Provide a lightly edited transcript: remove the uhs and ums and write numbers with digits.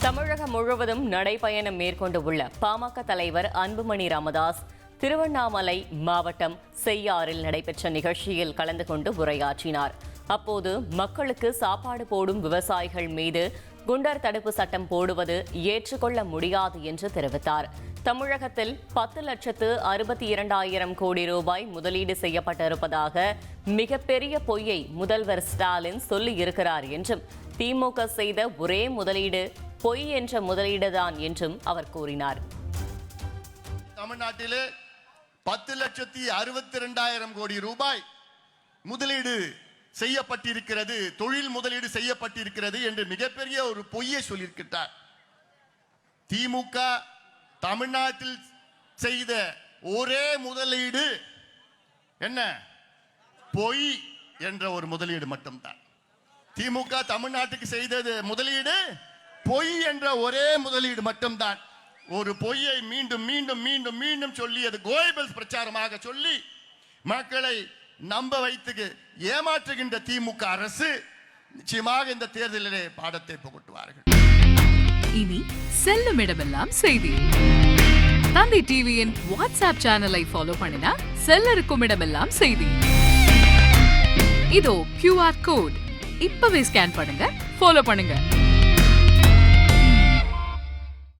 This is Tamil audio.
தமிழகம் முழுவதும் நடைபயணம் மேற்கொண்டு உள்ள பாமக தலைவர் அன்புமணி ராமதாஸ் திருவண்ணாமலை மாவட்டம் செய்யாறில் நடைபெற்ற நிகழ்ச்சியில் கலந்து கொண்டு உரையாற்றினார். அப்போது மக்களுக்கு சாப்பாடு போடும் விவசாயிகள் மீது குண்டர் தடுப்பு சட்டம் போடுவது ஏற்றுக்கொள்ள முடியாது என்று தெரிவித்தார். தமிழகத்தில் 10,62,200 கோடி ரூபாய் முதலீடு செய்யப்பட்டிருப்பதாக மிகப்பெரிய பொய்யை முதல்வர் ஸ்டாலின் சொல்லியிருக்கிறார் என்றும், திமுக செய்த ஒரே முதலீடு பொய் என்ற முதலீடுதான் என்றும் அவர் கூறினார். தமிழ்நாட்டிலே 10,62,200 கோடி ரூபாய் முதலீடு செய்யப்பட்டிருக்கிறது, தொழில் முதலீடு செய்யப்பட்டிருக்கிறது என்று மிகப்பெரிய ஒரு பொய்யை சொல்லியிருக்கிறார். திமுக தமிழ்நாட்டில் செய்த ஒரே முதலீடு என்ன? பொய் என்ற ஒரு முதலீடு மட்டும்தான். திமுக தமிழ்நாட்டுக்கு செய்தது முதலீடு பொய் என்ற ஒரே முதலீடு மட்டும்தான். ஒரு பொய்யை மீண்டும் மீண்டும் மீண்டும் மீண்டும் சொல்லி அது கோயபல்ஸ் பிரச்சாரமாக சொல்லி மக்களை நம்ப வைத்து ஏமாற்றுகின்ற திமுக அரசு நிச்சயமாக இந்த தேர்தலிலே பாடத்தை புகட்டுவார்கள். இனி செல்லும் இடமெல்லாம் செய்தி. தந்தை டிவியின் வாட்ஸ்அப் சேனலை ஃபாலோ பண்ணினா செல்ல இருக்கும் இடமெல்லாம் செய்தி. இதோ QR கோட் இப்பவே ஸ்கேன் பண்ணுங்க, ஃபாலோ பண்ணுங்க.